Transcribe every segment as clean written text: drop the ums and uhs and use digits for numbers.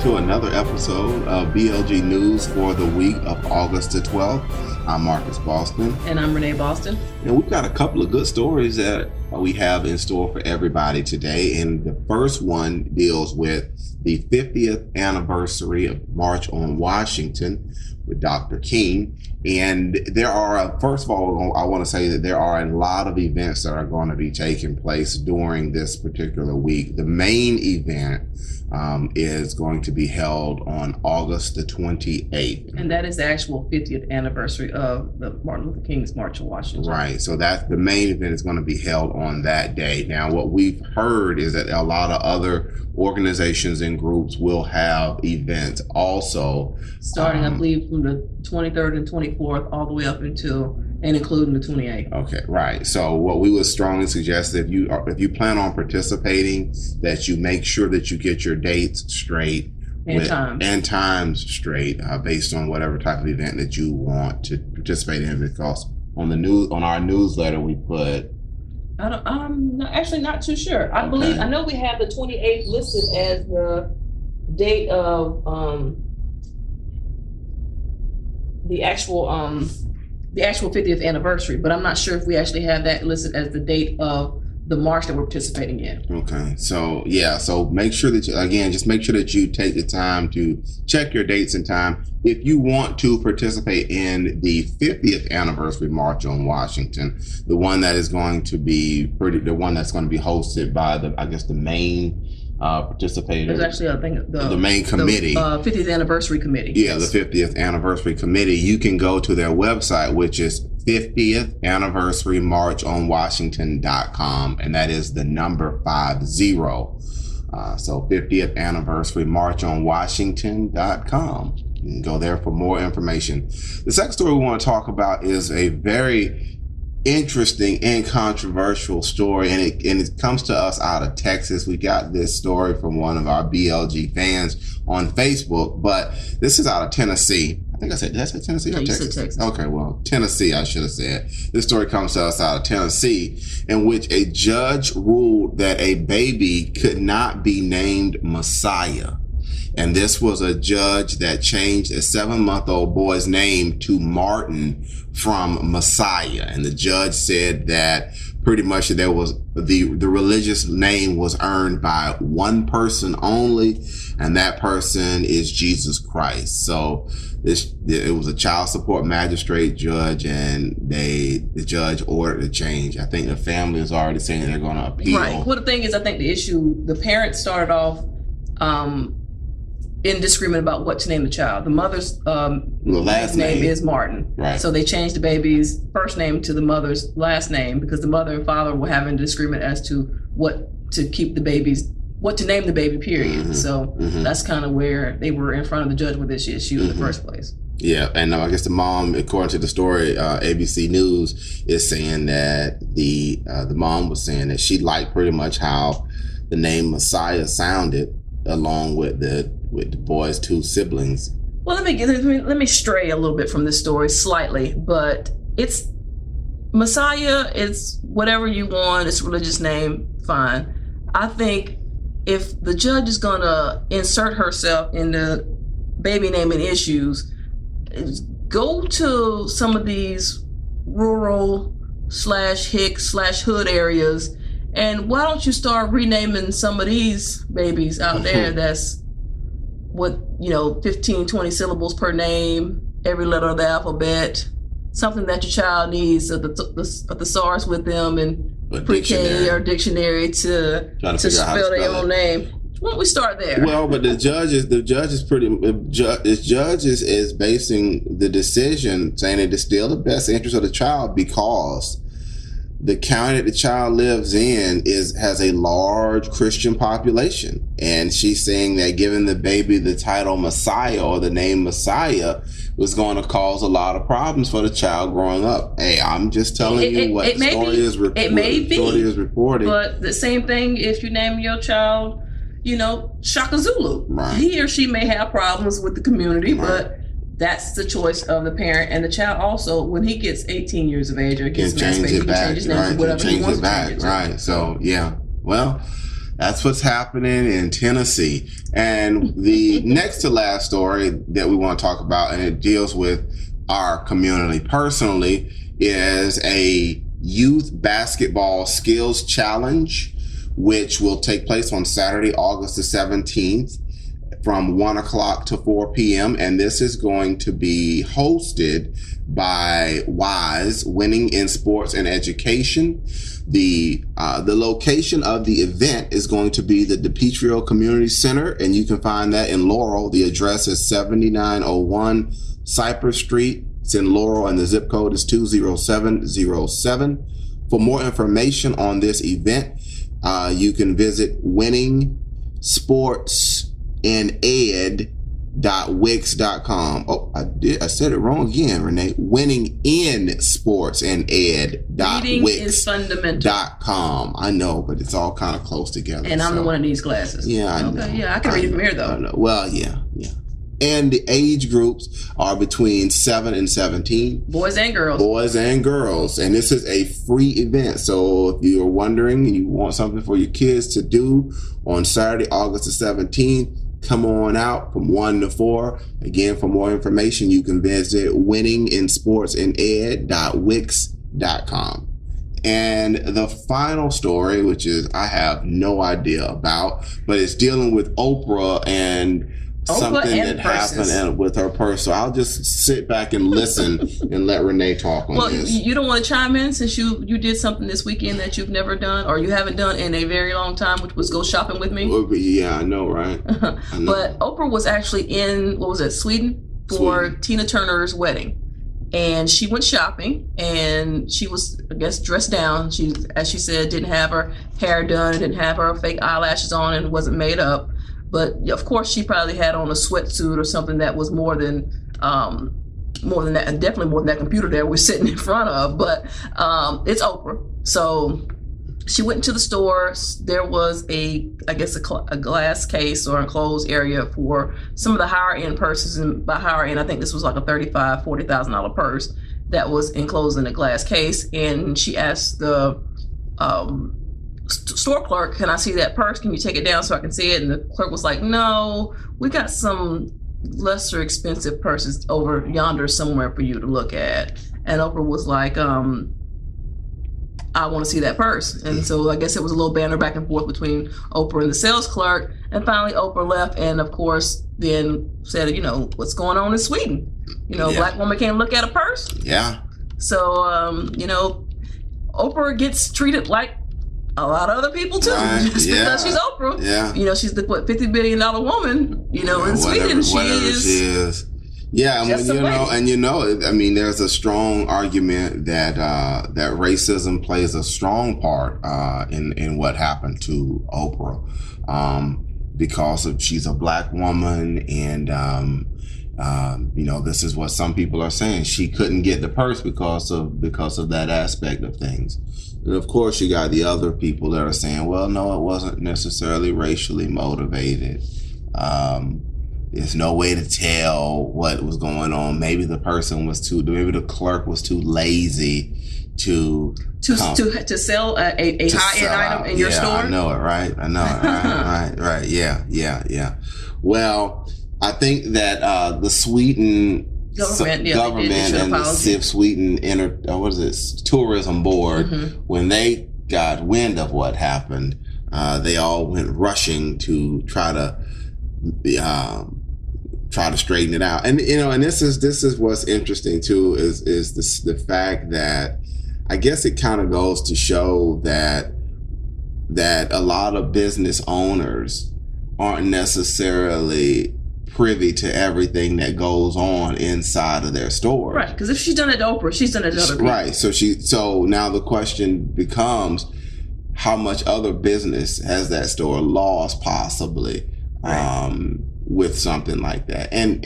to another episode of BLG News for the week of August the 12th. I'm Oprahs Boston. And I'm Renee Boston. And we've got a couple of good stories that we have in store for everybody today. And the first one deals with the 50th anniversary of March on Washington with Dr. King. And there are, first of all, I want to say that there are a lot of events that are going to be taking place during this particular week. The main event is going to be held on August the 28th. And that is the actual 50th anniversary of the Martin Luther King's March on Washington. Right. So that's the main event is going to be held on that day. Now, what we've heard is that a lot of other organizations and groups will have events also. Starting, I believe, from the 23rd and 24th all the way up until and including the 28th. Okay, right. So what we would strongly suggest that if you plan on participating, that you make sure that you get your dates straight and times straight based on whatever type of event that you want to participate in. Because on our newsletter we put. I'm actually not too sure. I know we have the 28th listed as the date of the actual 50th anniversary, but I'm not sure if we actually have that listed as the date of the march that we're participating in. Okay, so yeah, so make sure that just make sure that you take the time to check your dates and time. If you want to participate in the 50th anniversary March on Washington, the one that's going to be hosted by the main participator. There's actually, I think, the main committee. The 50th anniversary committee. Yeah, yes. The 50th anniversary committee. You can go to their website, which is 50th anniversary march on Washington.com, and that is the number 50. So 50th anniversary march on Washington.com. You can go there for more information. The second story we want to talk about is a very interesting and controversial story, and it comes to us out of Texas. We got this story from one of our BLG fans on Facebook, but this is out of Tennessee. Did I say Tennessee or Texas? You said Texas. Okay, well, Tennessee, I should have said. This story comes to us out of Tennessee, in which a judge ruled that a baby could not be named Messiah. And this was a judge that changed a 7-month-old boy's name to Martin from Messiah. And the judge said that pretty much there was the religious name was earned by one person only, and that person is Jesus Christ. So it was a child support magistrate judge, and the judge ordered a change. I think the family is already saying they're going to appeal. Right. Well, the thing is, I think the parents started off in disagreement about what to name the child. The mother's last name is Martin. Right. So they changed the baby's first name to the mother's last name because the mother and father were having a disagreement as to what to name the baby, period. Mm-hmm. So that's kind of where they were in front of the judge with this issue in the first place. Yeah, and I guess the mom, according to the story, ABC News is saying that the mom was saying that she liked pretty much how the name Messiah sounded, along with the boy's two siblings. Well, let me stray a little bit from this story slightly, but it's Messiah. It's whatever you want. It's a religious name. Fine. I think if the judge is gonna insert herself in the baby naming issues, go to some of these rural /hick/hood areas. And why don't you start renaming some of these babies out there that's 15, 20 syllables per name, every letter of the alphabet, something that your child needs, the thesaurus with them and pre-K or dictionary to spell their own name. Why don't we start there? Well, but the judge is basing the decision saying it is still the best interest of the child because the county that the child lives in has a large Christian population. And she's saying that giving the baby the title Messiah or the name Messiah was going to cause a lot of problems for the child growing up. Hey, I'm just telling you what the story is reporting. But the same thing if you name your child, Shaka Zulu. Right. He or she may have problems with the community, right, but that's the choice of the parent. And the child also, when he gets 18 years of age or gets emancipated, he can change his name to whatever he wants to change it to. Right. So, yeah. Well, That's what's happening in Tennessee. And the next to last story that we want to talk about, and it deals with our community personally, is a youth basketball skills challenge, which will take place on Saturday, August the 17th from 1 o'clock to 4 p.m. And this is going to be hosted by WISE, Winning in Sports and Education. The location of the event is going to be the DePietro Community Center, and you can find that in Laurel. The address is 7901 Cypress Street. It's in Laurel, and the zip code is 20707. For more information on this event, you can visit winningsportsanded.wix.com. Oh, I said it wrong again, Renee. winninginsportsanded.wix.com. I know, but it's all kind of close together. And I'm the one in these glasses. Yeah, I know. Yeah, I can read it from here, though. Well, yeah. And the age groups are between 7 and 17. Boys and girls. And this is a free event. So if you're wondering and you want something for your kids to do on Saturday, August the 17th, come on out from 1 to 4. Again, for more information, you can visit winninginsportsanded.wix.com. And the final story, which is I have no idea about, but it's dealing with Oprah and something that happened with her purse. So I'll just sit back and listen and let Renee talk on this. Well, you don't want to chime in since you did something this weekend that you've never done or you haven't done in a very long time, which was go shopping with me? Yeah, I know, right? I know. But Oprah was actually in, Sweden for Tina Turner's wedding. And she went shopping and she was, I guess, dressed down. She, as she said, didn't have her hair done, didn't have her fake eyelashes on, and wasn't made up. But of course, she probably had on a sweatsuit or something that was more than that, and definitely more than that computer that we're sitting in front of. But it's Oprah, so she went into the store. There was a glass case or enclosed area for some of the higher end purses, and by higher end, I think this was like a $35,000-$40,000 purse that was enclosed in a glass case. And she asked the store clerk, can I see that purse? Can you take it down so I can see it? And the clerk was like, no, we got some lesser expensive purses over yonder somewhere for you to look at. And Oprah was like, I want to see that purse. And so I guess it was a little banter back and forth between Oprah and the sales clerk. And finally Oprah left, and of course then said, what's going on in Sweden? Black woman can't look at a purse. Yeah. So Oprah gets treated like a lot of other people too, just because she's Oprah. Yeah. She's the $50 billion woman. In Sweden, she is. Yeah, there's a strong argument that that racism plays a strong part in what happened to Oprah, because she's a black woman, and this is what some people are saying. She couldn't get the purse because of that aspect of things. And of course, you got the other people that are saying, well, no, it wasn't necessarily racially motivated. There's no way to tell what was going on. Maybe the clerk was too lazy to sell a high-end item in your store. I know it, right? Right. Yeah. Well, I think that the Sweden government and the Civ Sweden tourism board, when they got wind of what happened, they all went rushing to try to straighten it out. And this is what's interesting too, is the fact that I guess it kind of goes to show that a lot of business owners aren't necessarily privy to everything that goes on inside of their store. Right, because if she's done it to Oprah, she's done it to other people. Right, so now the question becomes, how much other business has that store lost possibly with something like that? And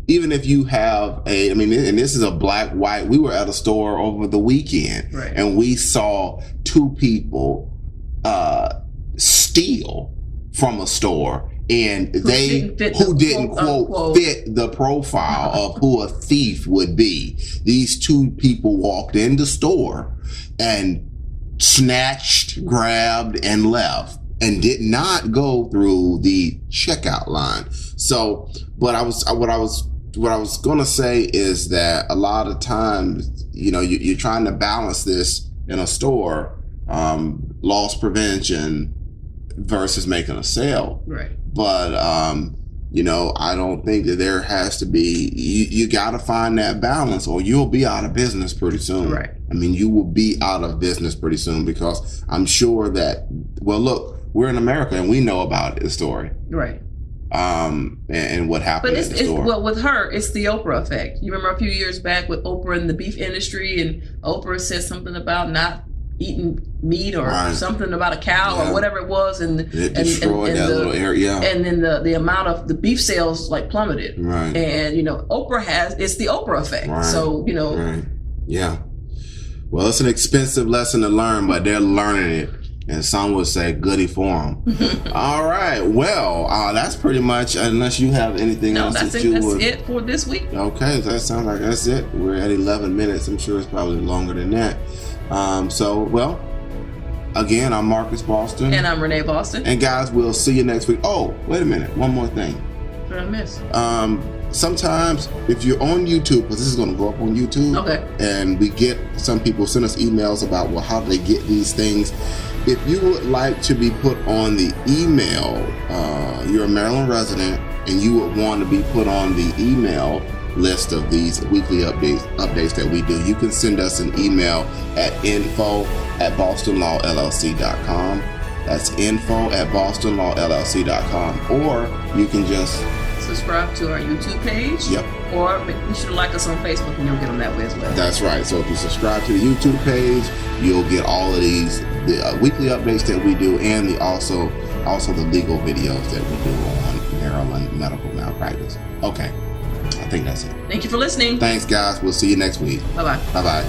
even if you have and this is a black-white, we were at a store over the weekend, right, and we saw two people steal from a store, and who didn't quote fit the profile of who a thief would be. These two people walked in the store and snatched, grabbed, and left. and did not go through the checkout line. So, but what I was going to say is that a lot of times, you're trying to balance this in a store, loss prevention versus making a sale. Right. But, I don't think that there has to be, you got to find that balance or you'll be out of business pretty soon. Right. I mean, you will be out of business pretty soon because I'm sure that, well, look, we're in America and we know about the story. Right. And what happened at the store. Well, with her, it's the Oprah effect. You remember a few years back with Oprah in the beef industry, and Oprah said something about not eating meat or something about a cow or whatever it was, and it destroyed that little area. And then the amount of the beef sales plummeted. Right. And Oprah it's the Oprah effect. Right. So Right. Yeah. Well, it's an expensive lesson to learn, but they're learning it. And some would say goody for them. All right. Well, that's pretty much, unless you have anything else that's that it. you That's would. it for this week. Okay. That sounds like that's it. We're at 11 minutes. I'm sure it's probably longer than that. Again, I'm Marcus Boston. And I'm Renee Boston. And guys, we'll see you next week. Oh, wait a minute. One more thing. What did I miss? Sometimes if you're on YouTube, because this is going to go up on YouTube. Okay. And we get some people send us emails about, well, how do they get these things? If you would like to be put on the email, you're a Maryland resident and you would want to be put on the email list of these weekly updates that we do, you can send us an email at info@bostonlawllc.com. That's info@bostonlawllc.com. Or you can just subscribe to our YouTube page. Yep. Or you should like us on Facebook and you'll get them that way as well. That's right. So if you subscribe to the YouTube page, you'll get all of these the weekly updates that we do, and also the legal videos that we do on Maryland medical malpractice. Okay. I think that's it. Thank you for listening. Thanks, guys. We'll see you next week. Bye-bye. Bye-bye.